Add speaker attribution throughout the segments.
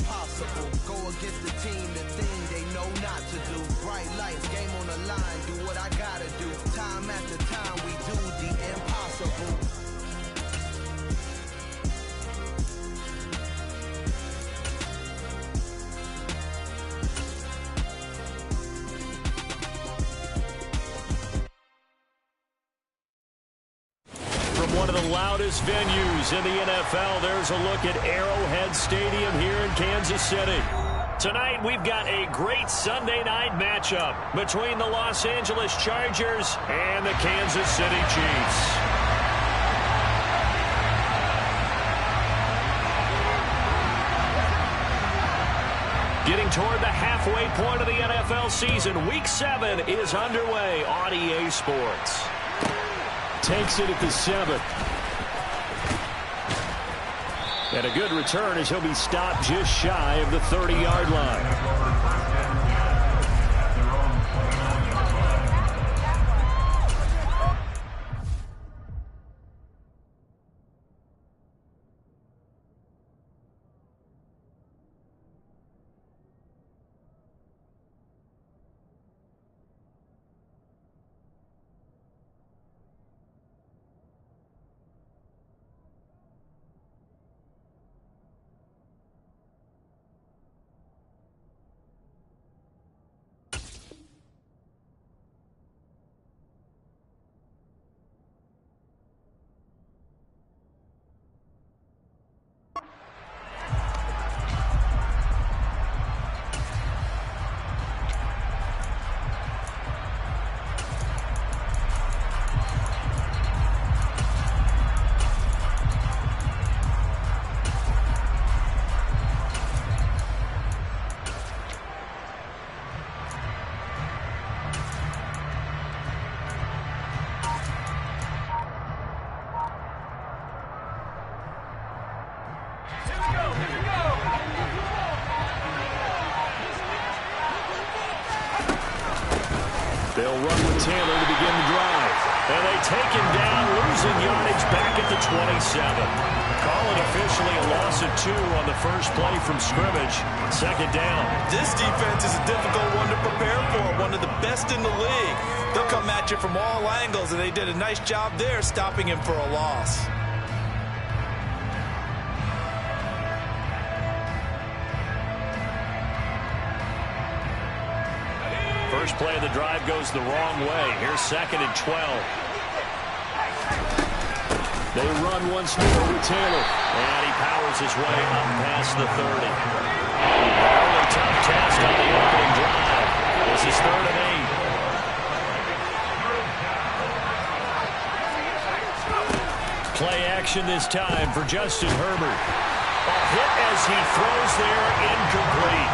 Speaker 1: impossible. Go against the team, the thing they know not to do. Bright lights, game on the line, do what I gotta do. Time after time, we do the impossible.
Speaker 2: One of the loudest venues in the NFL. There's a look at Arrowhead Stadium here in Kansas City. Tonight, we've got a great Sunday night matchup between the Los Angeles Chargers and the Kansas City Chiefs. Getting toward the halfway point of the NFL season, Week 7 is underway on EA Sports. Takes it at the 7. And a good return as he'll be stopped just shy of the 30-yard line. They'll run with Taylor to begin the drive. And they take him down, losing yardage back at the 27. Call it officially a loss of 2 on the first play from scrimmage. Second down.
Speaker 3: This defense is a difficult one to prepare for, one of the best in the league. They'll come at you from all angles, and they did a nice job there stopping him for a loss.
Speaker 2: First play of the drive goes the wrong way. Here's 2nd and 12. They run once more with Taylor. And he powers his way up past the 30. Early tough task on the opening drive. This is 3rd and 8. Play action this time for Justin Herbert. A hit as he throws there, incomplete.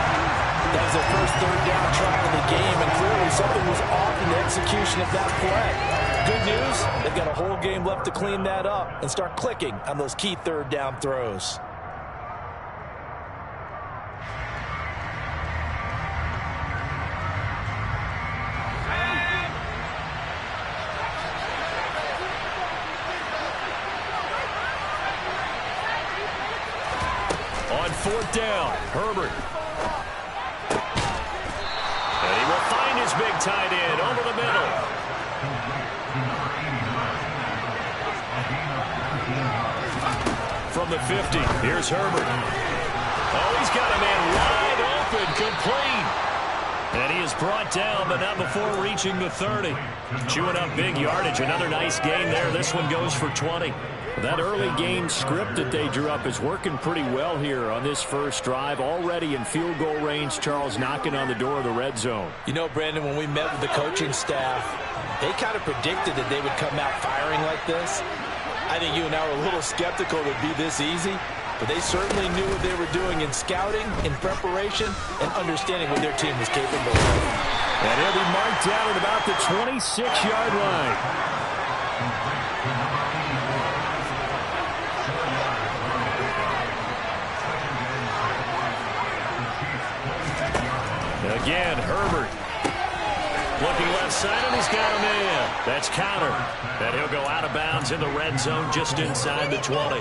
Speaker 4: That was their first 3rd down try of the game, and clearly something was off in the execution of that play. Good news, they've got a whole game left to clean that up and start clicking on those key 3rd down throws.
Speaker 2: On 4th down, Herbert. Find his big tight end over the middle. From the 50, here's Herbert. Oh, he's got a man wide open, complete. And he is brought down, but not before reaching the 30. Chewing up big yardage. Another nice gain there. This one goes for 20. That early game script that they drew up is working pretty well here on this first drive. Already in field goal range, Charles knocking on the door of the red zone.
Speaker 4: You know, Brandon, when we met with the coaching staff, they kind of predicted that they would come out firing like this. I think you and I were a little skeptical it would be this easy, but they certainly knew what they were doing in scouting, in preparation, and understanding what their team was capable of.
Speaker 2: And he'll be marked down at about the 26-yard line. Again, Herbert. Looking left side, and he's got a man. That's Counter. And he'll go out of bounds in the red zone just inside the 20.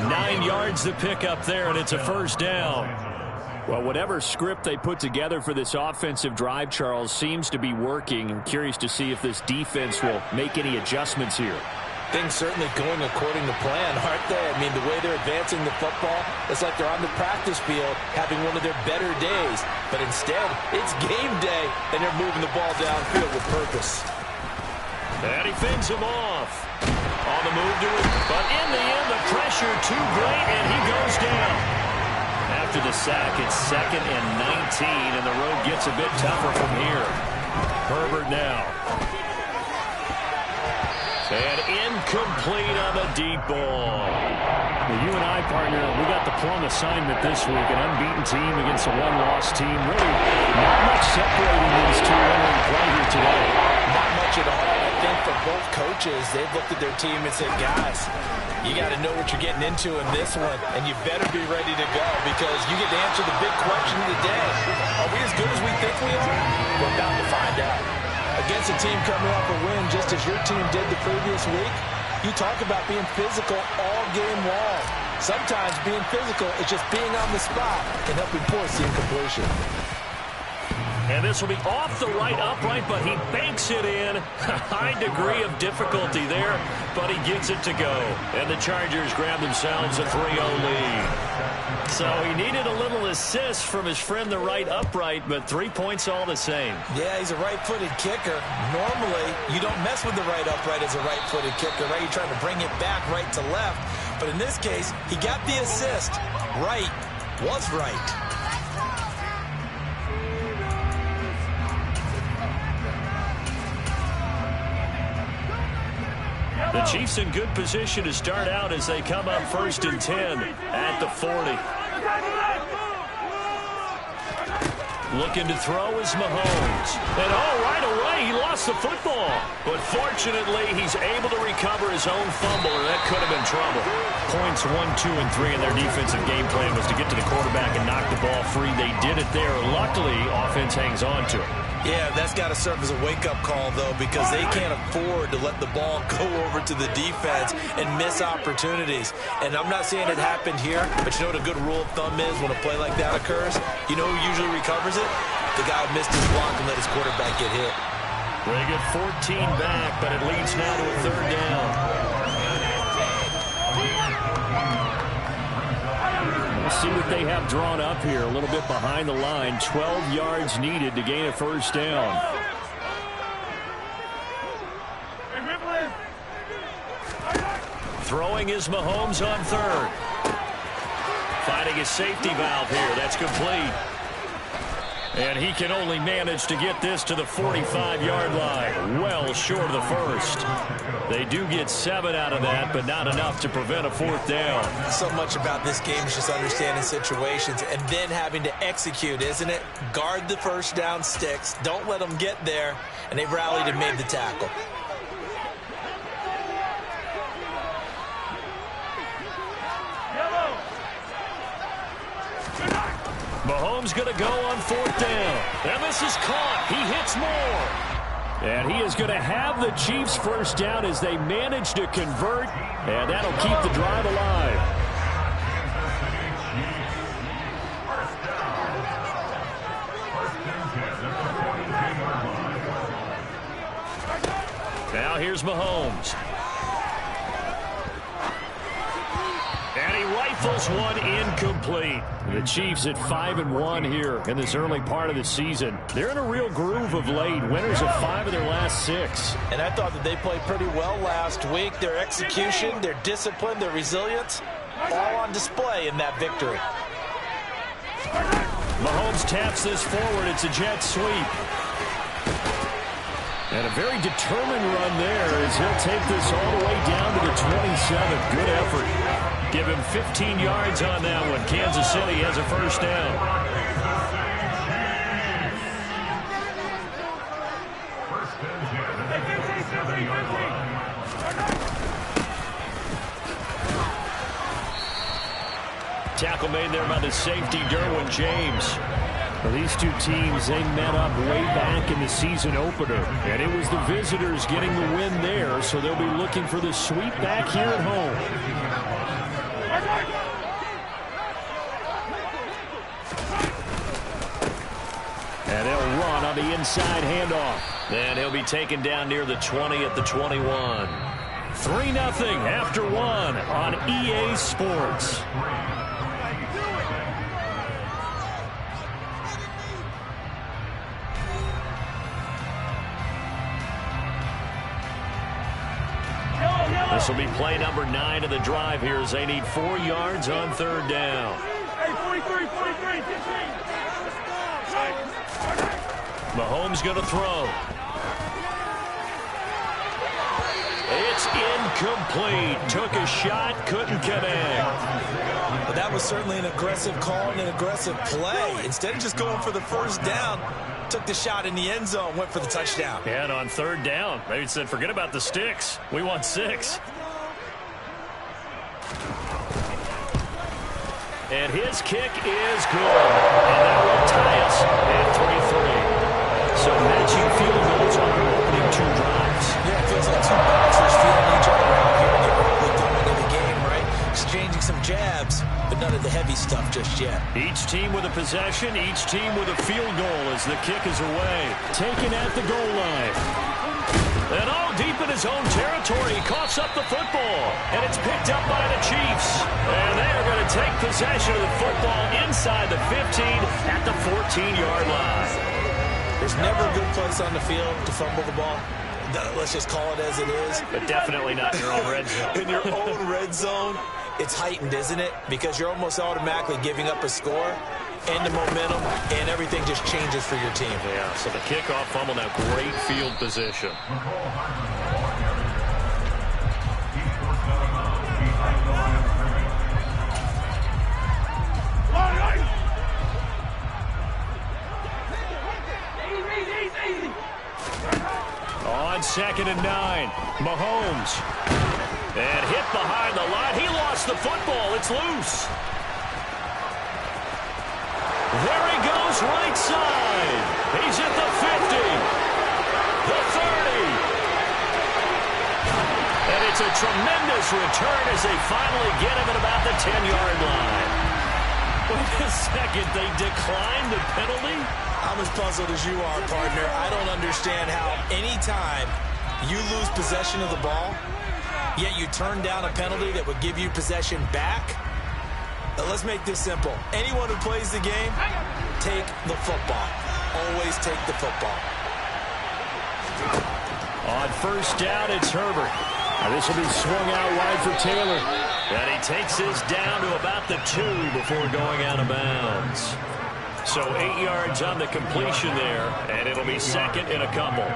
Speaker 2: 9 yards to pick up there, and it's a first down. Well, whatever script they put together for this offensive drive, Charles, seems to be working. I'm curious to see if this defense will make any adjustments here.
Speaker 4: Things certainly going according to plan, aren't they? I mean, the way they're advancing the football, it's like they're on the practice field having one of their better days. But instead, it's game day, and they're moving the ball downfield with purpose.
Speaker 2: And he fends him off. On the move to it, but in the end, the pressure too great, and he goes down. After the sack, it's 2nd and 19, and the road gets a bit tougher from here. Herbert now. And incomplete on the deep ball.
Speaker 5: Well, you and I, partner, we got the plum assignment this week. An unbeaten team against a one-loss team. Really not much separating these two entering play here today.
Speaker 4: Not much at all. I think for both coaches, they've looked at their team and said, guys, you got to know what you're getting into in this one, and you better be ready to go because you get to answer the big question of the day. Are we as good as we think we are? We're about to find out. Against a team coming off a win just as your team did the previous week, you talk about being physical all game long. Sometimes being physical is just being on the spot and helping force the incompletion.
Speaker 2: And this will be off the right upright, but he banks it in. A high degree of difficulty there, but he gets it to go. And the Chargers grab themselves a 3-0 lead. So he needed a little assist from his friend the right upright, but 3 points all the same.
Speaker 4: Yeah, he's a right-footed kicker. Normally, you don't mess with the right upright as a right-footed kicker, right? You're trying to bring it back right to left. But in this case, he got the assist. Right was right.
Speaker 2: The Chiefs in good position to start out as they come up 1st and 10 at the 40. Looking to throw is Mahomes. And right away, he lost the football. But fortunately, he's able to recover his own fumble, or that could have been trouble. Points 1, 2, and 3 in their defensive game plan was to get to the quarterback and knock the ball free. They did it there. Luckily, offense hangs on to it.
Speaker 4: Yeah, that's got to serve as a wake-up call, though, because they can't afford to let the ball go over to the defense and miss opportunities. And I'm not saying it happened here, but you know what a good rule of thumb is when a play like that occurs? You know who usually recovers it? The guy who missed his block and let his quarterback get hit.
Speaker 2: They get 14 back, but it leads now to a 3rd down.
Speaker 5: We'll see what they have drawn up here. A little bit behind the line. 12 yards needed to gain a 1st down.
Speaker 2: Throwing is Mahomes on 3rd. Finding a safety valve here. That's complete. And he can only manage to get this to the 45-yard line. Well short of the 1st. They do get 7 out of that, but not enough to prevent a 4th down.
Speaker 4: So much about this game is just understanding situations and then having to execute, isn't it? Guard the 1st down sticks. Don't let them get there. And they rallied and made the tackle.
Speaker 2: Mahomes going to go on 4th down. And this is caught. He hits more.
Speaker 5: And he is going to have the Chiefs 1st down as they manage to convert. And that'll keep the drive alive.
Speaker 2: Now here's Mahomes. And he rifles one incomplete.
Speaker 5: The Chiefs at 5-1 here in this early part of the season. They're in a real groove of late. Winners of 5 of their last 6.
Speaker 4: And I thought that they played pretty well last week. Their execution, their discipline, their resilience, all on display in that victory.
Speaker 2: Mahomes taps this forward. It's a jet sweep.
Speaker 5: And a very determined run there as he'll take this all the way down to the 27. Good effort.
Speaker 2: Give him 15 yards on that one. Kansas City has a 1st down. Tackle made there by the safety, Derwin James.
Speaker 5: Well, these two teams, they met up way back in the season opener. And it was the visitors getting the win there, so they'll be looking for the sweep back here at home. And they'll run on the inside handoff.
Speaker 2: And he'll be taken down near the 20 at the 21.
Speaker 5: 3-0 after 1 on EA Sports.
Speaker 2: This will be play number 9 of the drive here as they need 4 yards on 3rd down. Mahomes going to throw. It's incomplete. Took a shot, couldn't connect.
Speaker 4: But that was certainly an aggressive call and an aggressive play. Instead of just going for the 1st down, took the shot in the end zone, went for the touchdown.
Speaker 2: Yeah, and on 3rd down, they said, forget about the sticks. We want 6. And his kick is good. And that will tie us at 3-3. So matching field goals on our opening 2 drives.
Speaker 4: Yeah, it feels like 2 boxers feeling each other out here in the early going of the game, right? Exchanging some jabs, but none of the heavy stuff just yet.
Speaker 2: Each team with a possession, each team with a field goal as the kick is away.
Speaker 5: Taken at the goal line.
Speaker 2: And all deep in his own territory, he coughs up the football. And it's picked up by the Chiefs. And they're going to take possession of the football inside the 15 at the 14-yard line.
Speaker 4: There's never a good place on the field to fumble the ball. Let's just call it as it is.
Speaker 2: But definitely not in your own red zone.
Speaker 4: In your own red zone, it's heightened, isn't it? Because you're almost automatically giving up a score and the momentum, and everything just changes for your team.
Speaker 2: Yeah, so the kickoff fumble, now great field position. On 2nd and 9, Mahomes. And hit behind the line. He lost the football. It's loose. There he goes, right side. He's at the 50, the 30. And it's a tremendous return as they finally get him at about the 10-yard line. Wait a second, they declined the penalty?
Speaker 4: I'm as puzzled as you are, partner. I don't understand how any time you lose possession of the ball, yet you turn down a penalty that would give you possession back. Let's make this simple. Anyone who plays the game, take the football. Always take the football.
Speaker 5: On 1st down, it's Herbert. Now this will be swung out wide for Taylor.
Speaker 2: And he takes this down to about the 2 before going out of bounds. So 8 yards on the completion there, and it'll be 2nd and a couple.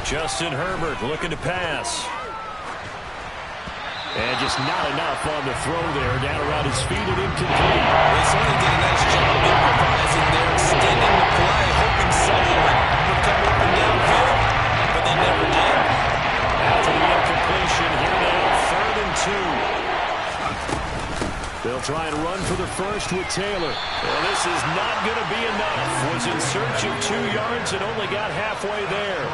Speaker 2: Justin Herbert looking to pass. And just not enough on the throw there. Down around his feet and incomplete.
Speaker 4: They certainly did a nice job improvising there, extending the play, hoping someone would come open downfield, but they never did.
Speaker 2: After the incompletion, here now, 3rd and 2.
Speaker 5: They'll try and run for the 1st with Taylor.
Speaker 2: Well, this is not going to be enough. Was in search of 2 yards and only got halfway there.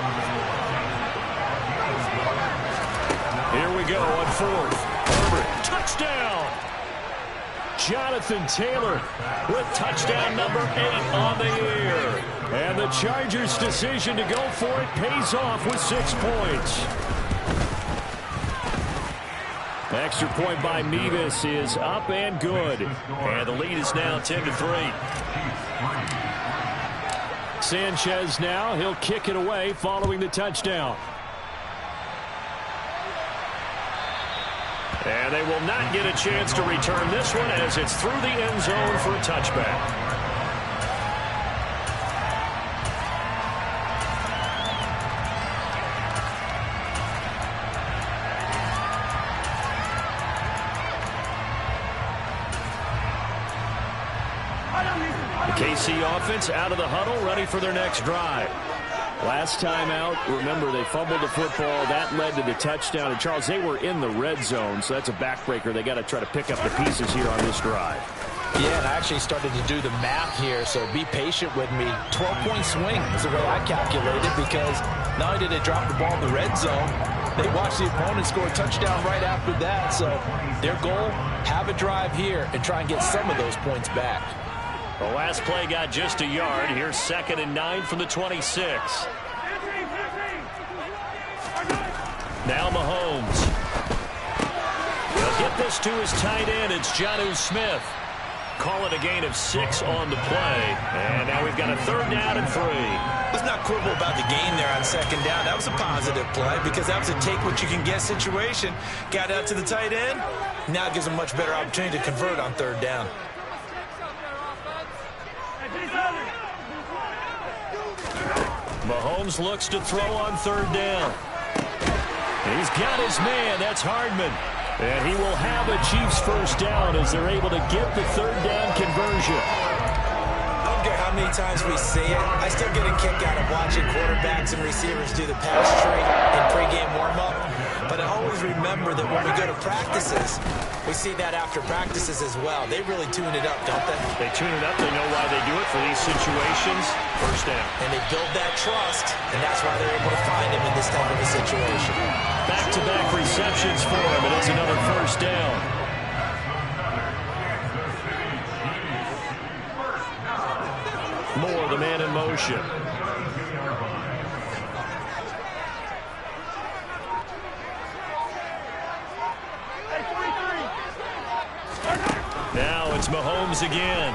Speaker 2: Here we go on 4th. Herbert, touchdown!
Speaker 5: Jonathan Taylor with touchdown number 8 on the year. And the Chargers' decision to go for it pays off with 6 points. Extra point by Mevis is up and good.
Speaker 2: And the lead is now 10-3.
Speaker 5: Sanchez now, he'll kick it away following the touchdown.
Speaker 2: And they will not get a chance to return this one as it's through the end zone for a touchback. The KC offense out of the huddle, ready for their next drive.
Speaker 5: Last time out, remember, they fumbled the football. That led to the touchdown. And, Charles, they were in the red zone, so that's a backbreaker. They got to try to pick up the pieces here on this drive.
Speaker 4: Yeah, and I actually started to do the math here, so be patient with me. 12-point swing is the way I calculated, because not only did they drop the ball in the red zone, they watched the opponent score a touchdown right after that. So their goal, have a drive here and try and get some of those points back.
Speaker 2: The last play got just a yard. Here's 2nd and 9 from the 26. Now Mahomes. He'll get this to his tight end. It's Jonnu Smith. Call it a gain of 6 on the play. And now we've got a 3rd down and 3.
Speaker 4: Let's not quibble about the gain there on 2nd down. That was a positive play because that was a take-what-you-can-get situation. Got out to the tight end. Now it gives them a much better opportunity to convert on 3rd down.
Speaker 2: Mahomes looks to throw on 3rd down. He's got his man. That's Hardman. And he will have a Chiefs 1st down as they're able to get the 3rd down conversion.
Speaker 4: I don't care how many times we see it. I still get a kick out of watching quarterbacks and receivers do the pass tree in pregame warm-up. But I always remember that when we go to practices, we see that after practices as well. They really tune it up, don't they?
Speaker 2: They tune it up. They know why they do it for these situations. 1st down.
Speaker 4: And they build that trust, and that's why they're able to find him in this type of a situation.
Speaker 2: Back-to-back receptions for him, and it's another 1st down. Moore, the man in motion. Now it's Mahomes again.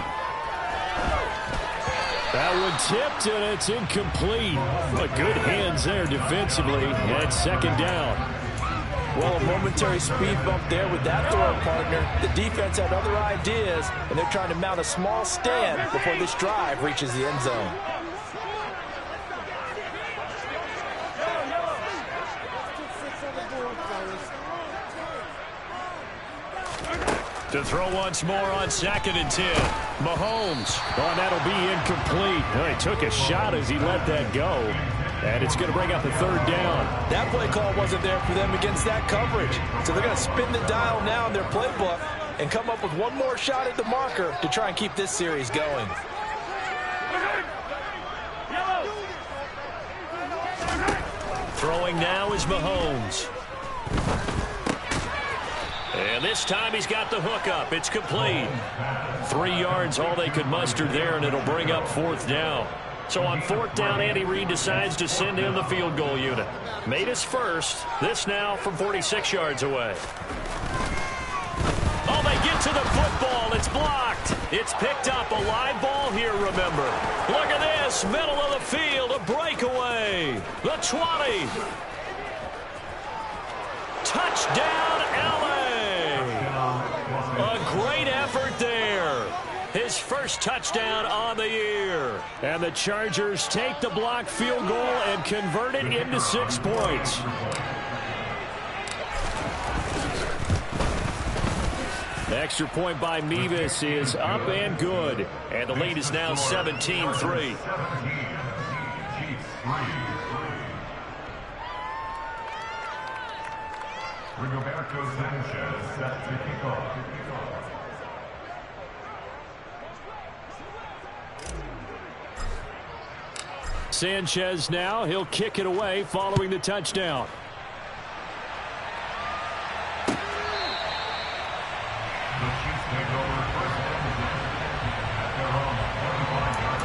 Speaker 2: That one tipped, and it's incomplete. But good hands there defensively, and 2nd down.
Speaker 4: Well, a momentary speed bump there with that throw partner. The defense had other ideas, and they're trying to mount a small stand before this drive reaches the end zone.
Speaker 2: To throw once more on 2nd and 10. Mahomes. Oh, and that'll be incomplete. Oh, he took a shot as he let that go. And it's going to bring up a 3rd down.
Speaker 4: That play call wasn't there for them against that coverage. So they're going to spin the dial now in their playbook and come up with one more shot at the marker to try and keep this series going.
Speaker 2: Throwing now is Mahomes. And this time he's got the hook up. It's complete. 3 yards, all they could muster there, and it'll bring up 4th down. So on 4th down, Andy Reid decides to send in the field goal unit. Made his first. This now from 46 yards away. Oh, they get to the football. It's blocked. It's picked up. A live ball here, remember. Look at this. Middle of the field. A breakaway. The 20. Touchdown, LA. A great effort there. His first touchdown on the year. And the Chargers take the blocked field goal and convert it into 6 points. The extra point by Mevis is up and good. And the lead is now 17-3.
Speaker 6: Rigoberto Sanchez set to kick off.
Speaker 5: Sanchez now. He'll kick it away following the touchdown.
Speaker 6: The Chiefs take over first and 10 at their own 25-yard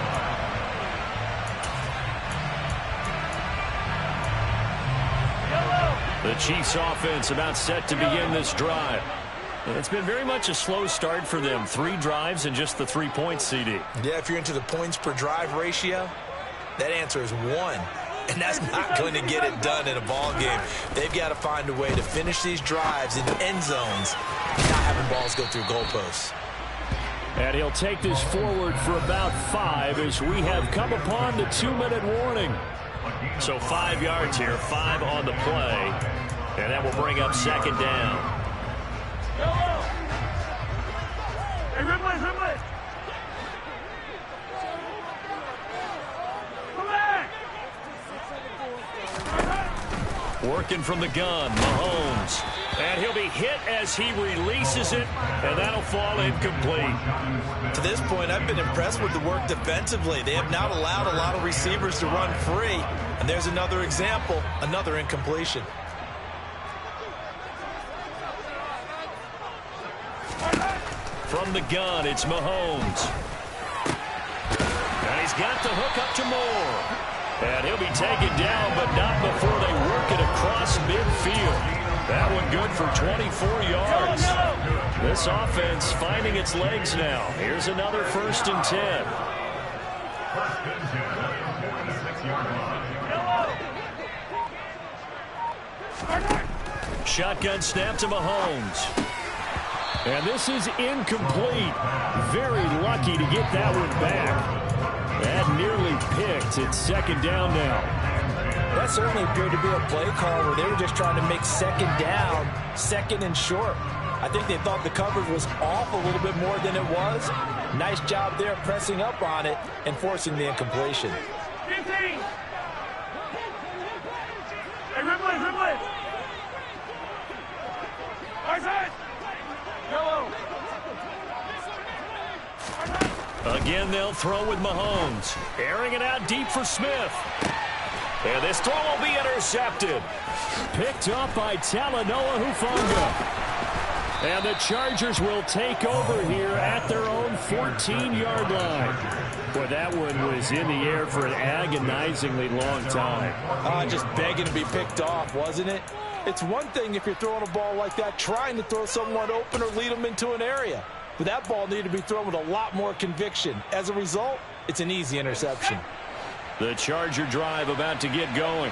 Speaker 6: line.
Speaker 2: The Chiefs offense about set to begin this drive. And it's been very much a slow start for them. 3 drives and just the 3 points, CD.
Speaker 4: Yeah, if you're into the points per drive ratio, that answer is 1. And that's not going to get it done in a ball game. They've got to find a way to finish these drives in end zones and not having balls go through goalposts.
Speaker 5: And he'll take this forward for about 5 as we have come upon the 2-minute warning.
Speaker 2: So 5 yards here, 5 on the play. And that will bring up 2nd down.
Speaker 6: Hey, Ridley.
Speaker 2: Working from the gun, Mahomes. And he'll be hit as he releases it, and that'll fall incomplete.
Speaker 3: To this point, I've been impressed with the work defensively. They have not allowed a lot of receivers to run free. And there's another example, another incompletion.
Speaker 2: From the gun, it's Mahomes. And he's got the hook up to Moore. And he'll be taken down, but not before they work it across midfield. That one good for 24 yards. This offense finding its legs now. Here's another 1st and 10. Shotgun snap to Mahomes. And this is incomplete. Very lucky to get that one back. That nearly picked. It's 2nd down now.
Speaker 4: That certainly appeared to be a play call where they were just trying to make 2nd down, 2nd and short. I think they thought the coverage was off a little bit more than it was. Nice job there pressing up on it and forcing the incompletion.
Speaker 6: 15. Hey, Ripley. Outside. Yellow.
Speaker 2: Again, they'll throw with Mahomes. Airing it out deep for Smith. And this throw will be intercepted.
Speaker 5: Picked up by Talanoa Hufanga. And the Chargers will take over here at their own 14-yard line. Boy, that one was in the air for an agonizingly long time.
Speaker 4: Just begging to be picked off, wasn't it? It's one thing if you're throwing a ball like that, trying to throw someone open or lead them into an area. But that ball needed to be thrown with a lot more conviction. As a result, it's an easy interception.
Speaker 2: The Charger drive about to get going.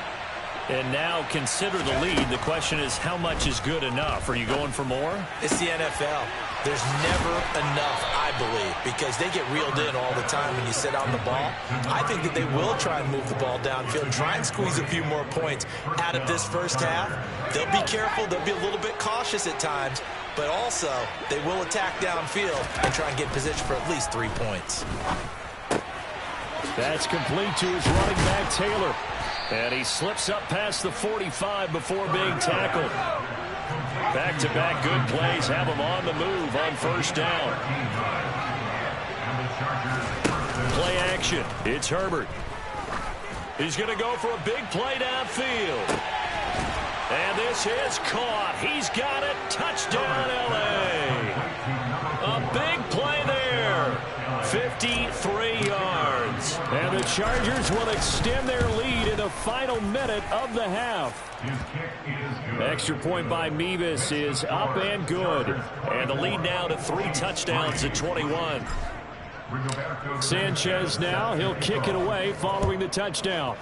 Speaker 2: And now consider the lead. The question is, how much is good enough? Are you going for more?
Speaker 3: It's the NFL. There's never enough, I believe, because they get reeled in all the time when you sit on the ball. I think that they will try and move the ball downfield, try and squeeze a few more points out of this first half. They'll be careful. They'll be a little bit cautious at times, but also they will attack downfield and try and get position for at least 3 points.
Speaker 5: That's complete to his running back, Taylor.
Speaker 2: And he slips up past the 45 before being tackled. Back-to-back good plays have him on the move on 1st down. Play action. It's Herbert. He's going to go for a big play downfield. And this is caught. He's got it. Touchdown, L.A. A big play there. 53 yards.
Speaker 5: And the Chargers will extend their lead in the final minute of the half.
Speaker 2: Extra point by Mevis is up and good. And the lead now to 3 touchdowns at 21.
Speaker 5: Sanchez now. He'll kick it away following the touchdown.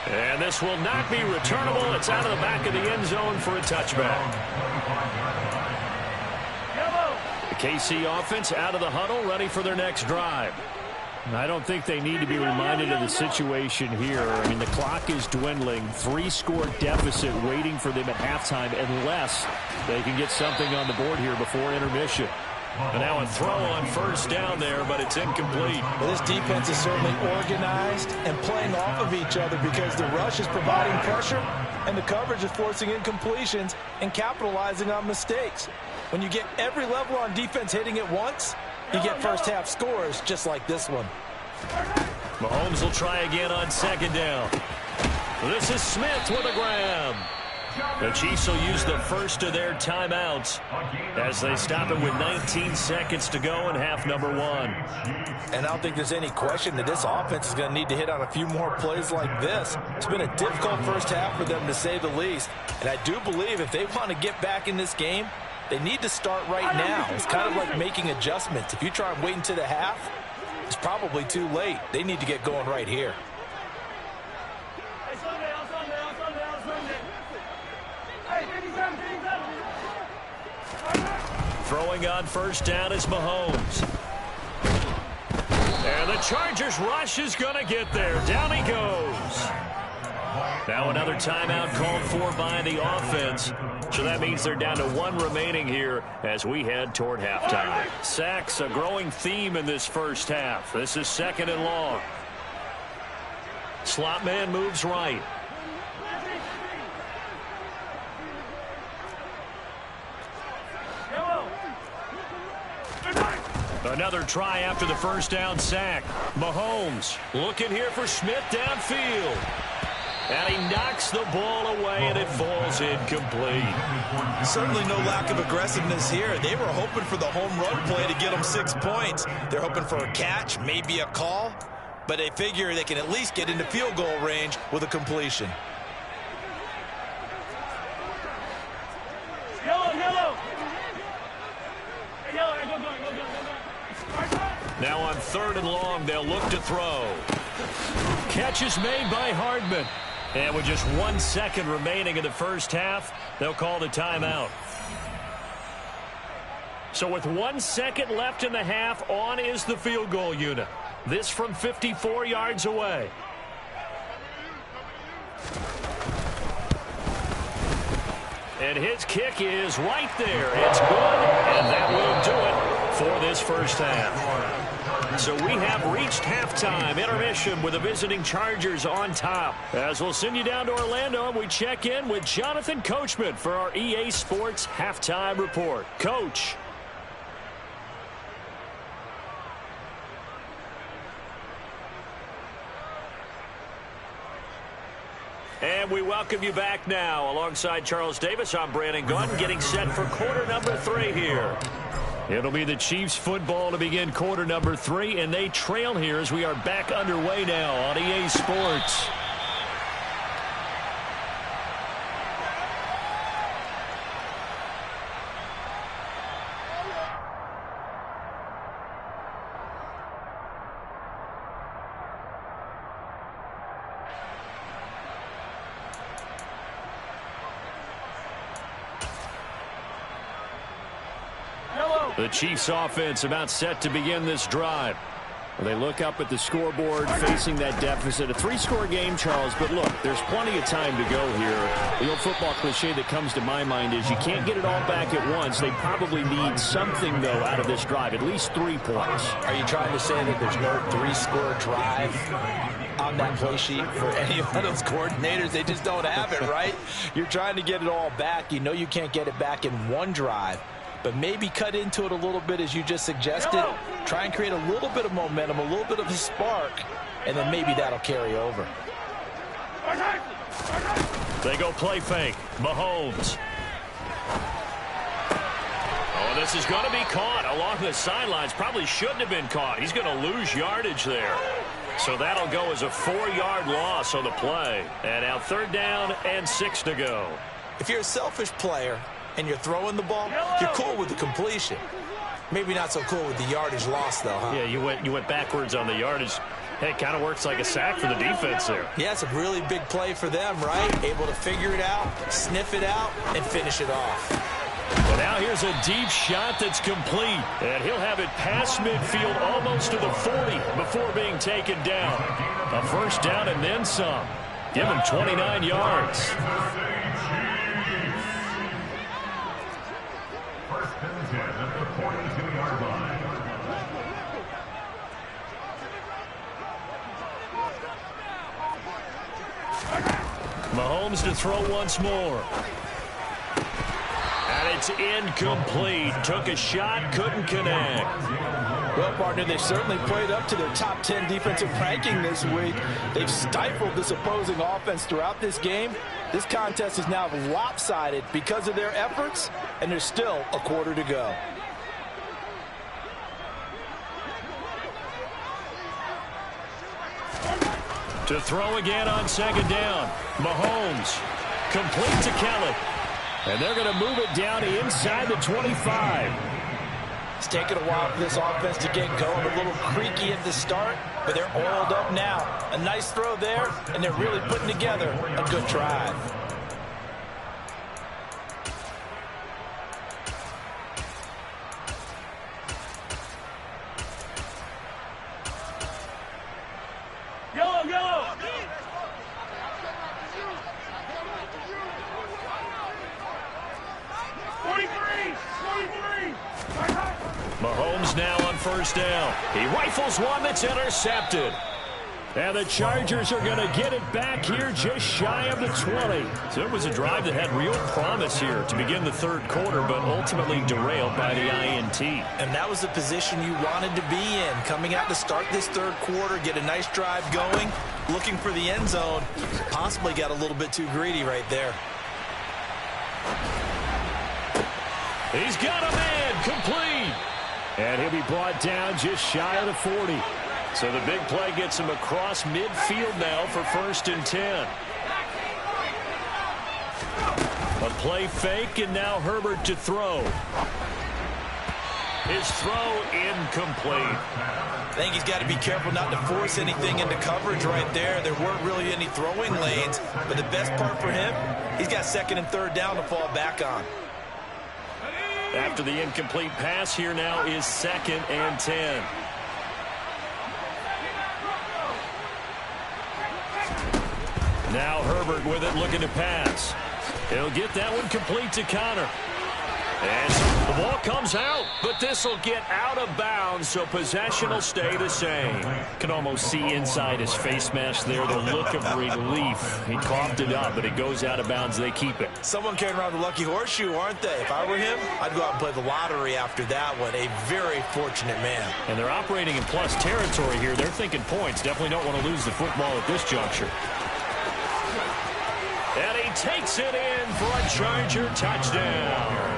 Speaker 2: And this will not be returnable. It's out of the back of the end zone for a touchback. The KC offense out of the huddle, ready for their next drive.
Speaker 5: I don't think they need to be reminded of the situation here. I mean, the clock is dwindling. 3-score deficit waiting for them at halftime unless they can get something on the board here before intermission.
Speaker 2: And now a throw on 1st down there, but it's incomplete.
Speaker 4: Well, this defense is certainly organized and playing off of each other because the rush is providing pressure and the coverage is forcing incompletions and capitalizing on mistakes. When you get every level on defense hitting at once, you get first half scores just like this one.
Speaker 2: Mahomes will try again on 2nd down. This is Smith with a grab. The Chiefs will use the first of their timeouts as they stop it with 19 seconds to go in half number 1.
Speaker 4: And I don't think there's any question that this offense is going to need to hit on a few more plays like this. It's been a difficult first half for them, to say the least. And I do believe if they want to get back in this game, they need to start right now. It's kind of like making adjustments. If you try and wait until the half, it's probably too late. They need to get going right here.
Speaker 2: Throwing on 1st down is Mahomes. And the Chargers rush is going to get there. Down he goes. Now another timeout called for by the offense. So that means they're down to 1 remaining here as we head toward halftime. Sacks, a growing theme in this first half. This is 2nd and long. Slot man moves right. Another try after the first down sack. Mahomes looking here for Smith downfield. And he knocks the ball away, and it falls incomplete.
Speaker 3: Certainly no lack of aggressiveness here. They were hoping for the home run play to get them 6 points. They're hoping for a catch, maybe a call, but they figure they can at least get into field goal range with a completion.
Speaker 2: Now on 3rd and long, they'll look to throw. Catch is made by Hardman. And with just 1 second remaining in the first half, they'll call the timeout. So with 1 second left in the half, on is the field goal unit. This from 54 yards away. And his kick is right there. It's good, and that will do it for this first half. So we have reached halftime, intermission with the visiting Chargers on top. As we'll send you down to Orlando, and we check in with Jonathan Coachman for our EA Sports Halftime Report. Coach. And we welcome you back now. Alongside Charles Davis, I'm Brandon Gunn, getting set for quarter number 3 here. It'll be the Chiefs football to begin quarter number 3, and they trail here as we are back underway now on EA Sports. The Chiefs offense about set to begin this drive. Well, they look up at the scoreboard facing that deficit. A 3-score game, Charles, but look, there's plenty of time to go here. The old football cliche that comes to my mind is you can't get it all back at once. They probably need something, though, out of this drive, at least 3 points.
Speaker 3: Are you trying to say that there's no 3-score drive on that play sheet for any of those coordinators? They just don't have it, right? You're trying to get it all back. You know you can't get it back in one drive. But maybe cut into it a little bit as you just suggested. Try and create a little bit of momentum, a little bit of a spark, and then maybe that'll carry over.
Speaker 2: They go play fake. Mahomes. Oh, this is going to be caught along the sidelines. Probably shouldn't have been caught. He's going to lose yardage there. So that'll go as a 4-yard loss on the play. And now 3rd down and 6 to go.
Speaker 3: If you're a selfish player and you're throwing the ball, you're cool with the completion. Maybe not so cool with the yardage loss, though, huh?
Speaker 2: Yeah, you went backwards on the yardage. Hey, it kind of works like a sack for the defense there.
Speaker 3: Yeah, it's a really big play for them, right? Able to figure it out, sniff it out, and finish it off.
Speaker 2: Well, now here's a deep shot that's complete. And he'll have it past midfield almost to the 40 before being taken down. A first down and then some. Give him 29 yards. Mahomes to throw once more. And it's incomplete. Took a shot, couldn't connect.
Speaker 4: Well, partner, they've certainly played up to their top 10 defensive ranking this week. They've stifled this opposing offense throughout this game. This contest is now lopsided because of their efforts, and there's still a quarter to go.
Speaker 2: To throw again on 2nd down. Mahomes complete to Kelly. And they're going to move it down to inside the 25.
Speaker 3: It's taken a while for this offense to get going. A little creaky at the start, but they're oiled up now. A nice throw there, and they're really putting together a good drive.
Speaker 2: Mahomes now on 1st down. He rifles one that's intercepted.
Speaker 5: And the Chargers are going to get it back here just shy of the 20.
Speaker 2: So it was a drive that had real promise here to begin the third quarter, but ultimately derailed by the INT.
Speaker 3: And that was the position you wanted to be in. Coming out to start this third quarter, get a nice drive going, looking for the end zone. Possibly got a little bit too greedy right there.
Speaker 5: He's got a man complete. And he'll be brought down just shy of the 40.
Speaker 2: So the big play gets him across midfield now for 1st and 10. A play fake, and now Herbert to throw. His throw incomplete.
Speaker 3: I think he's got to be careful not to force anything into coverage right there. There weren't really any throwing lanes, but the best part for him, he's got 2nd and 3rd down to fall back on.
Speaker 2: After the incomplete pass, here now is 2nd and 10. Now Herbert with it, looking to pass. He'll get that one complete to Connor. And the ball comes out, but this will get out of bounds, so possession will stay the same. Can almost see inside his face mask there, the look of relief. He coughed it up, but it goes out of bounds. They keep it.
Speaker 3: Someone carrying around the lucky horseshoe, aren't they? If I were him, I'd go out and play the lottery after that one. A very fortunate man.
Speaker 2: And they're operating in plus territory here. They're thinking points. Definitely don't want to lose the football at this juncture. And he takes it in for a Charger touchdown.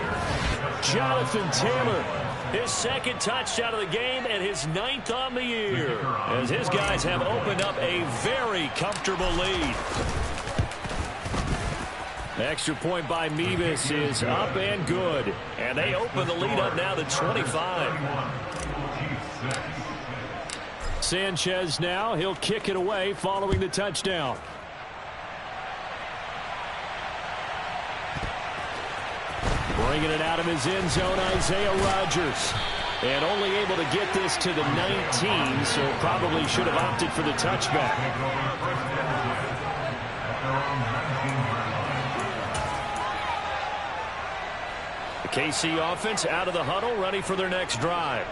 Speaker 2: Jonathan Taylor, his 2nd touchdown of the game and his 9th on the year, as his guys have opened up a very comfortable lead. The extra point by Mevis is up and good, and they open the lead up now to 25.
Speaker 5: Sanchez now, he'll kick it away following the touchdown. Bringing it out of his end zone, Isaiah Rodgers. And only able to get this to the 19, so probably should have opted for the touchback. The KC offense out of the huddle, ready for their next drive.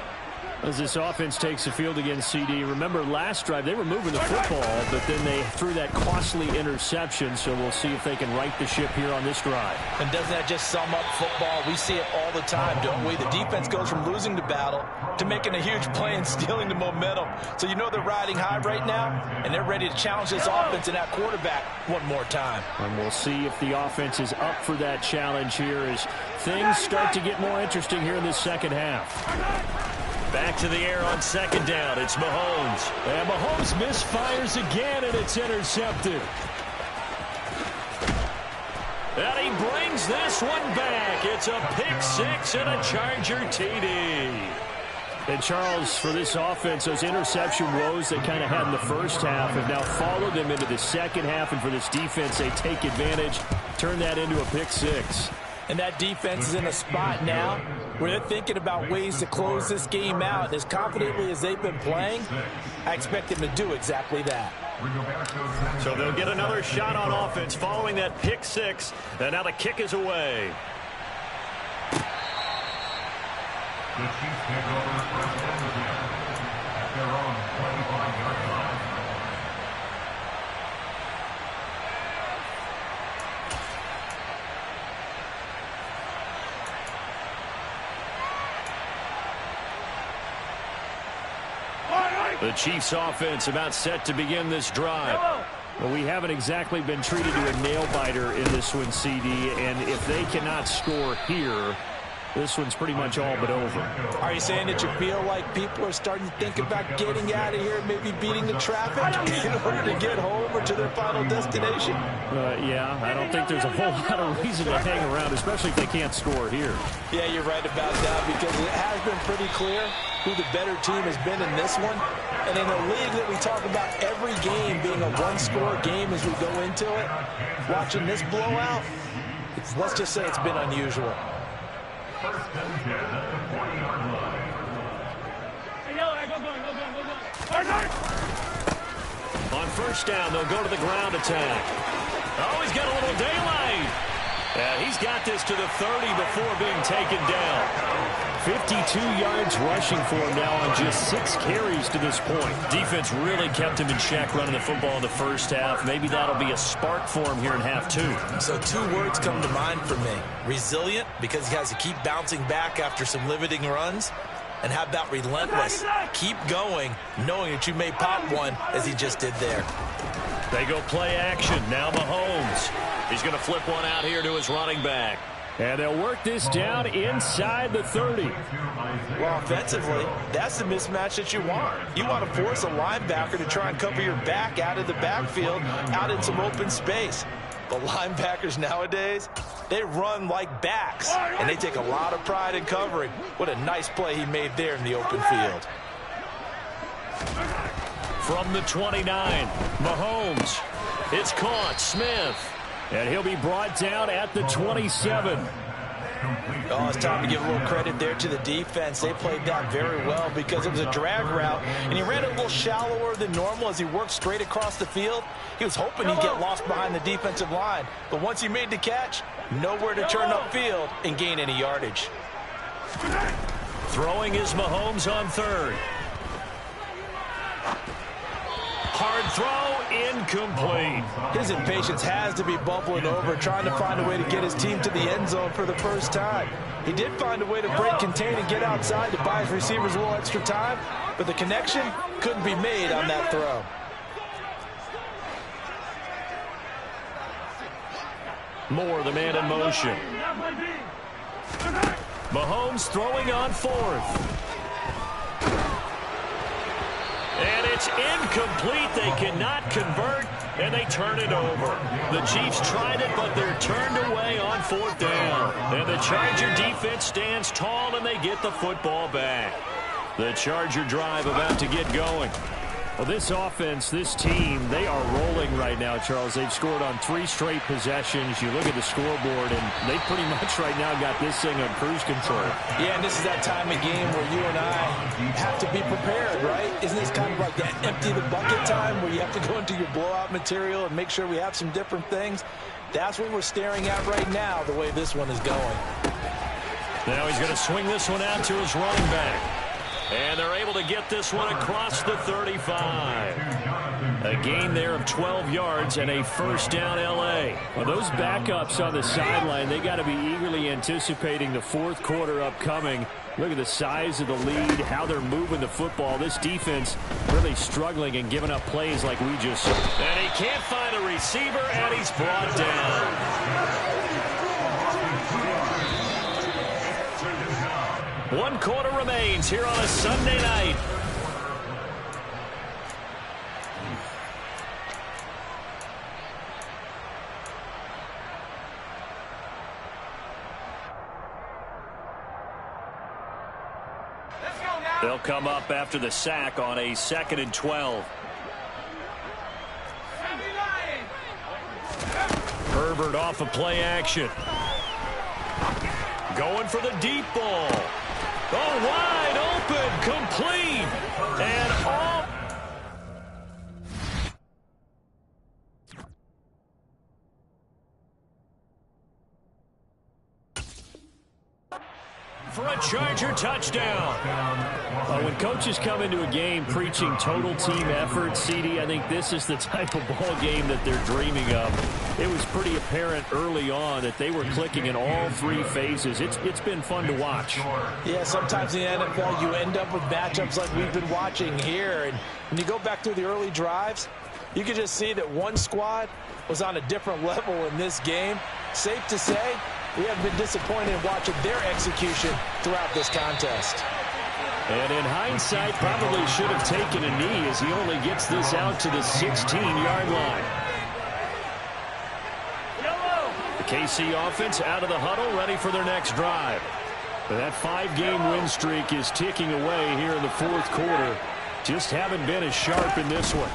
Speaker 5: As this offense takes the field against CD, remember last drive they were moving the football, but then they threw that costly interception, so we'll see if they can right the ship here on this drive.
Speaker 3: And doesn't that just sum up football? We see it all the time, don't we? The defense goes from losing the battle to making a huge play and stealing the momentum. So you know they're riding high right now, and they're ready to challenge this offense and that quarterback one more time.
Speaker 5: And we'll see if the offense is up for that challenge here as things start to get more interesting here in this second half.
Speaker 2: Back to the air on 2nd down. It's Mahomes.
Speaker 5: And Mahomes misfires again, and it's intercepted.
Speaker 2: And he brings this one back. It's a pick 6 and a Charger TD.
Speaker 5: And Charles, for this offense, those interception woes they kind of had in the first half have now followed them into the second half. And for this defense, they take advantage, turn that into a pick 6.
Speaker 3: And that defense is in a spot now where they're thinking about ways to close this game out. As confidently as they've been playing, I expect them to do exactly that.
Speaker 2: So they'll get another shot on offense following that pick 6. And now the kick is away.
Speaker 6: The Chiefs take over 1st and 10 at their own 25-yard line.
Speaker 2: The Chiefs offense about set to begin this drive.
Speaker 5: Well, we haven't exactly been treated to a nail-biter in this one, CD, and if they cannot score here, this one's pretty much all but over.
Speaker 3: Are you saying that you feel like people are starting to think about getting out of here, maybe beating the traffic in order to get home or to their final destination?
Speaker 5: Yeah, I don't think there's a whole lot of reason to hang around, especially if they can't score here.
Speaker 3: Yeah, you're right about that, because it has been pretty clear who the better team has been in this one. And in a league that we talk about every game being a one-score game as we go into it, watching this blowout, let's just say it's been unusual.
Speaker 6: 1st and 10 at the 40-yard line.
Speaker 2: On 1st down, they'll go to the ground attack. Oh, he's got a little daylight. And he's got this to the 30 before being taken down.
Speaker 5: 52 yards rushing for him now on just 6 carries to this point.
Speaker 2: Defense really kept him in check running the football in the first half. Maybe that'll be a spark for him here in half 2.
Speaker 3: So 2 words come to mind for me. Resilient, because he has to keep bouncing back after some limiting runs. And how about relentless? Keep going, knowing that you may pop one, as he just did there.
Speaker 2: They go play action. Now Mahomes. He's going to flip one out here to his running back.
Speaker 5: And they'll work this down inside the 30.
Speaker 3: Well, offensively, that's the mismatch that you want. You want to force a linebacker to try and cover your back out of the backfield, out in some open space. The linebackers nowadays, they run like backs, and they take a lot of pride in covering. What a nice play he made there in the open field.
Speaker 2: From the 29, Mahomes. It's caught. Smith.
Speaker 5: And he'll be brought down at the 27.
Speaker 3: Oh, it's time to give a little credit there to the defense. They played that very well because it was a drag route, and he ran it a little shallower than normal as he worked straight across the field. He was hoping he'd get lost behind the defensive line, but once he made the catch, nowhere to turn upfield and gain any yardage.
Speaker 2: Throwing is Mahomes on 3rd. Hard throw, incomplete.
Speaker 3: His impatience has to be bubbling over, trying to find a way to get his team to the end zone for the first time. He did find a way to break contain and get outside to buy his receivers a little extra time, but the connection couldn't be made on that throw.
Speaker 2: Moore, the man in motion. Mahomes throwing on 4th. And it's incomplete. They cannot convert, and they turn it over. The Chiefs tried it, but they're turned away on 4th down. And the Charger defense stands tall, and they get the football back. The Charger drive about to get going.
Speaker 5: Well, this offense, this team, they are rolling right now, Charles. They've scored on 3 straight possessions. You look at the scoreboard, and they pretty much right now got this thing on cruise control.
Speaker 3: Yeah, and this is that time of game where you and I have to be prepared, right? Isn't this kind of like that empty the bucket time where you have to go into your blowout material and make sure we have some different things? That's what we're staring at right now, the way this one is going.
Speaker 2: Now he's going to swing this one out to his running back. And they're able to get this one across the 35. A gain there of 12 yards and a first down L.A.
Speaker 5: Well, those backups on the sideline, they got to be eagerly anticipating the 4th quarter upcoming. Look at the size of the lead, how they're moving the football. This defense really struggling and giving up plays like we just saw.
Speaker 2: And he can't find a receiver, and he's brought down. 1 quarter remains here on a Sunday night. They'll come up after the sack on a 2nd and 12. Herbert off of play action. Going for the deep ball. Oh, wide open, complete, and off. For a Charger touchdown.
Speaker 5: When coaches come into a game preaching total team effort, CD, I think this is the type of ball game that they're dreaming of. It was pretty apparent early on that they were clicking in all 3 phases. It's been fun to watch.
Speaker 3: Yeah, sometimes in the NFL you end up with matchups like we've been watching here. And when you go back through the early drives, you can just see that one squad was on a different level in this game. Safe to say, we have been disappointed in watching their execution throughout this contest.
Speaker 5: And in hindsight, probably should have taken a knee as he only gets this out to the 16-yard line. The KC offense out of the huddle, ready for their next drive. But that 5-game win streak is ticking away here in the 4th quarter. Just haven't been as sharp in this one.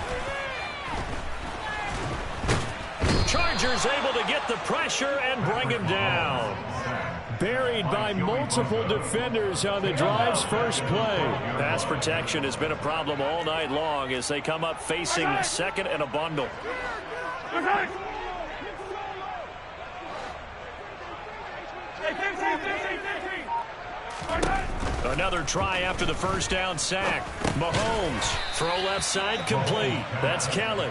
Speaker 2: Chargers able to get the pressure and bring him down.
Speaker 5: Buried by multiple defenders on the drive's first play.
Speaker 2: Pass protection has been a problem all night long as they come up facing 2nd and a bundle. Another try after the first down sack. Mahomes, throw left side, complete. That's Kelly.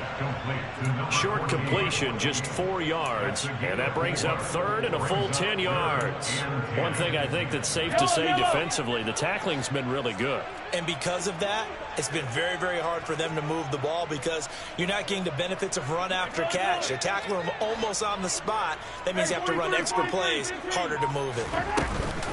Speaker 2: Short completion, just 4 yards. And that brings up third and a full 10 yards. One thing I think that's safe to say defensively, the tackling's been really good.
Speaker 3: And because of that, it's been very, very hard for them to move the ball because you're not getting the benefits of run after catch. They're tackling them almost on the spot. That means you have to run extra plays, harder to move it.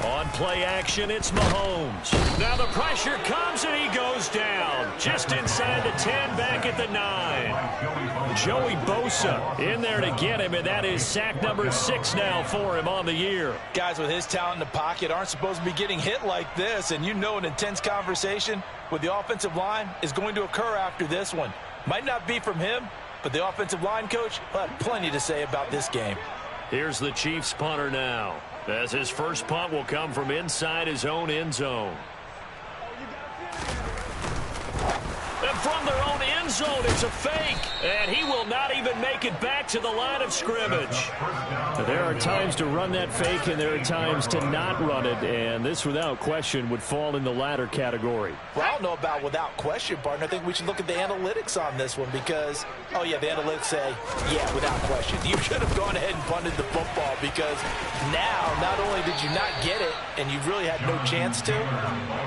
Speaker 2: On play action, it's Mahomes. Now the pressure comes and he goes down. Just inside the 10, back at the 9. Joey Bosa in there to get him, and that is sack number 6 now for him on the year.
Speaker 4: Guys with his talent in the pocket aren't supposed to be getting hit like this, and you know an intense conversation with the offensive line is going to occur after this one. Might not be from him, but the offensive line coach will have plenty to say about this game.
Speaker 2: Here's the Chiefs punter now, as his first punt will come from inside his own end zone. And from their own end zone, it's a fake. And he will not even make it back to the line of scrimmage.
Speaker 5: There are times to run that fake, and there are times to not run it. And this, without question, would fall in the latter category.
Speaker 4: Well, I don't know about without question, partner. I think we should look at the analytics on this one because, oh, yeah, the analytics say, yeah, without question. You should have gone ahead and punted the football because now not only did you not get it and you really had no chance to,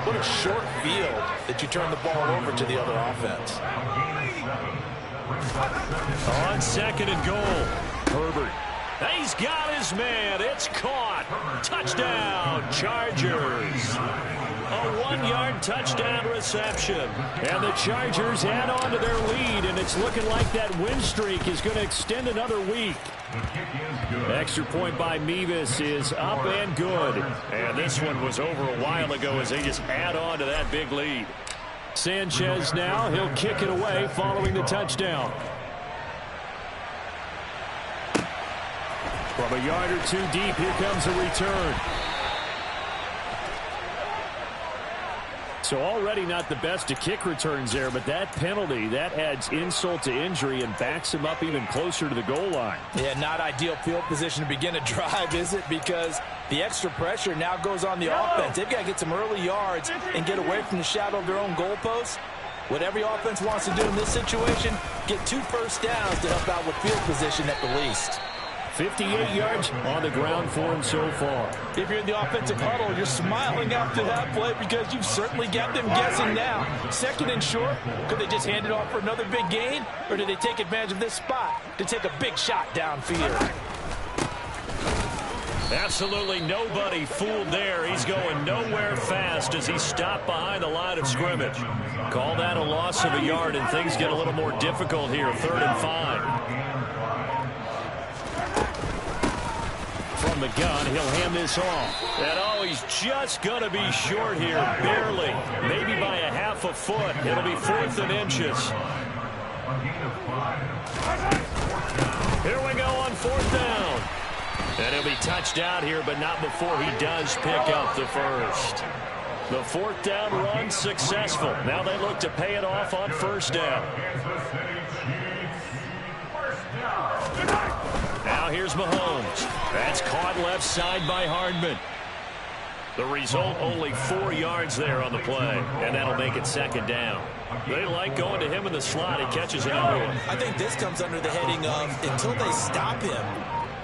Speaker 4: what a short field that you turned the ball over to the other offense.
Speaker 2: On second and goal, Herbert. He's got his man. It's caught. Touchdown, Chargers. A 1-yard touchdown reception. And the Chargers add on to their lead, and it's looking like that win streak is going to extend another week. Extra point by Mevis is up and good. And this one was over a while ago as they just add on to that big lead. Sanchez now, he'll kick it away following the touchdown. From a yard or two deep, here comes a return. So already not the best to kick returns there, but that penalty, that adds insult to injury and backs him up even closer to the goal line.
Speaker 4: Yeah, not ideal field position to begin a drive, is it? Because the extra pressure now goes on the offense. They've got to get some early yards and get away from the shadow of their own goalposts. What every offense wants to do in this situation, get 2 first downs to help out with field position at the least.
Speaker 5: 58 yards on the ground for him so far.
Speaker 4: If you're in the offensive huddle, you're smiling after that play because you've certainly got them guessing now. Second and short, could they just hand it off for another big gain? Or did they take advantage of this spot to take a big shot downfield?
Speaker 2: Absolutely nobody fooled there. He's going nowhere fast as he stopped behind the line of scrimmage. Call that a loss of a yard, and things get a little more difficult here. 3rd and 5. From the gun, he'll hand this off. And oh, he's just going to be short here, barely. Maybe by a half a foot. It'll be 4th and inches. Here we go on 4th down. And he'll be touched out here, but not before he does pick up the first. The 4th down run successful. Now they look to pay it off on 1st down. Now here's Mahomes. That's caught left side by Hardman. The result, only 4 yards there on the play, and that'll make it 2nd down. They like going to him in the slot. He catches another one.
Speaker 3: I think this comes under the heading of until they stop him,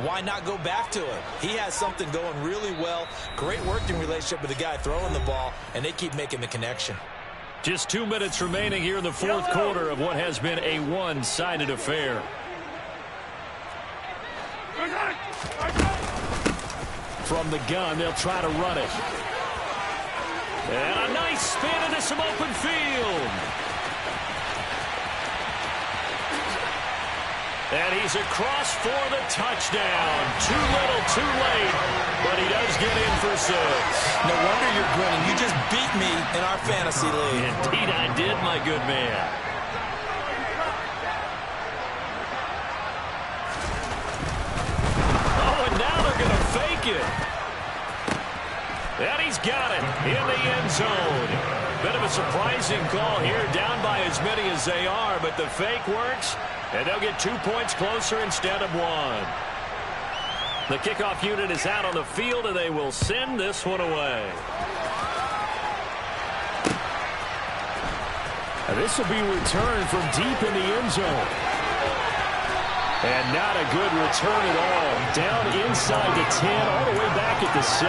Speaker 3: why not go back to him? He has something going really well. Great working relationship with the guy throwing the ball, and they keep making the connection.
Speaker 2: Just 2 minutes remaining here in the 4th quarter of what has been a one-sided affair. From the gun, they'll try to run it. And a nice spin into some open field. And he's across for the touchdown. Too little, too late, but he does get in for 6.
Speaker 3: No wonder you're grinning. You just beat me in our fantasy league.
Speaker 2: Indeed I did, my good man. Oh, and now they're going to fake it. And he's got it in the end zone. Bit of a surprising call here, down by as many as they are, but the fake works, and they'll get 2 points closer instead of 1. The kickoff unit is out on the field, and they will send this one away.
Speaker 5: And this will be returned from deep in the end zone. And not a good return at all. Down inside the 10, all the way back at the 7.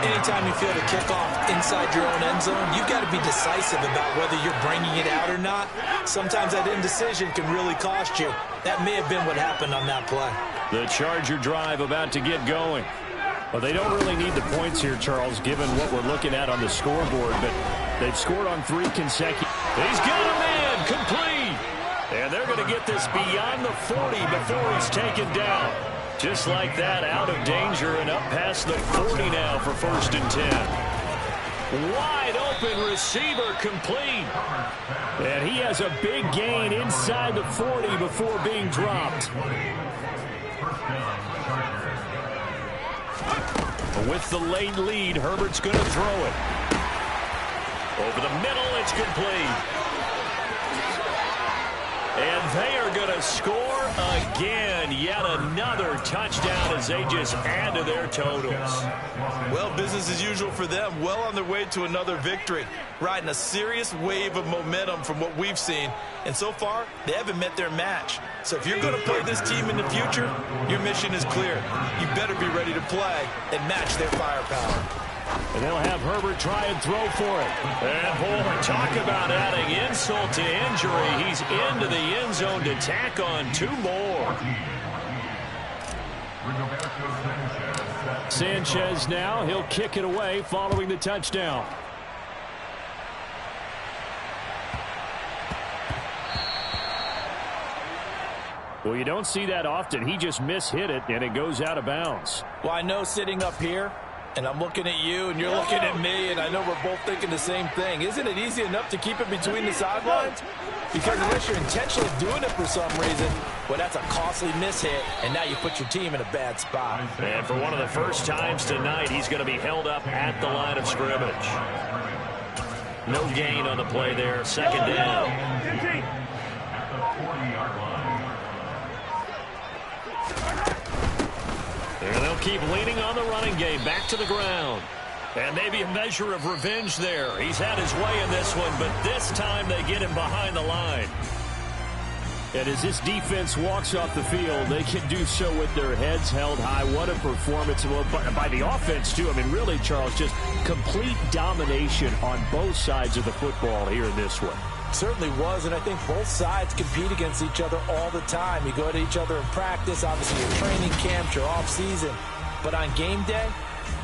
Speaker 3: Anytime you field a kickoff inside your own end zone, you've got to be decisive about whether you're bringing it out or not. Sometimes that indecision can really cost you. That may have been what happened on that play.
Speaker 5: The Charger drive about to get going. Well, they don't really need the points here, Charles, given what we're looking at on the scoreboard, but they've scored on 3 consecutive. He's got a man, complete. And they're going to get this beyond the 40 before he's taken down. Just like that, out of danger and up past the 40 now for 1st and 10. Wide open receiver, complete. And he has a big gain inside the 40 before being dropped. With the late lead, Herbert's going to throw it. Over the middle, it's complete. And they are going to score again. Yet another touchdown as they just add to their totals.
Speaker 3: Well, business as usual for them. Well on their way to another victory. Riding a serious wave of momentum from what we've seen. And so far, they haven't met their match. So if you're going to play this team in the future, your mission is clear. You better be ready to play and match their firepower.
Speaker 5: And they'll have Herbert try and throw for it. And boy, talk about adding insult to injury. He's into the end zone to tack on 2 more. Sanchez now, he'll kick it away following the touchdown. Well, you don't see that often. He just mishit it, and it goes out of bounds.
Speaker 3: Well, I know sitting up here, and I'm looking at you, and you're looking at me, and I know we're both thinking the same thing. Isn't it easy enough to keep it between the sidelines? Because unless you're intentionally doing it for some reason, well, that's a costly mishit, and now you put your team in a bad spot.
Speaker 2: And for one of the first times tonight, he's going to be held up at the line of scrimmage. No gain on the play there. 2nd down.
Speaker 6: At the 40-yard line.
Speaker 2: And they'll keep leaning on the running game. Back to the ground. And maybe a measure of revenge there. He's had his way in this one, but this time they get him behind the line.
Speaker 5: And as this defense walks off the field, they can do so with their heads held high. What a performance by the offense, too. I mean, really, Charles, just complete domination on both sides of the football here in this one.
Speaker 3: Certainly was, and I think both sides compete against each other all the time. You go to each other in practice, obviously your training camps, your off-season. But on game day,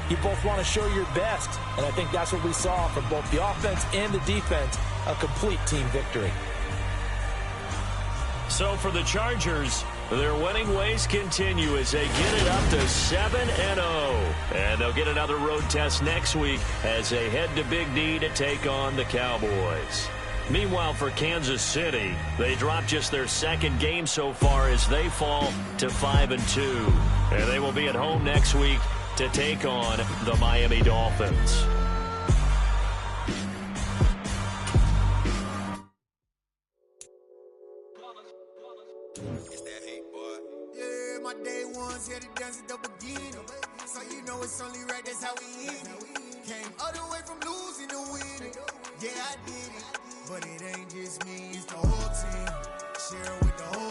Speaker 3: you both want to show your best. And I think that's what we saw from both the offense and the defense, a complete team victory.
Speaker 2: So for the Chargers, their winning ways continue as they get it up to 7-0. And they'll get another road test next week as they head to Big D to take on the Cowboys. Meanwhile, for Kansas City, they dropped just their 2nd game so far as they fall to 5-2. And they will be at home next week to take on the Miami Dolphins.
Speaker 1: It's that hate, boy. Yeah, my day ones here to dance at the beginning. So you know it's only right, that's how we end it. Came all the way from losing to winning. Yeah, I did it. But it ain't just me, it's the whole team. Share it with the whole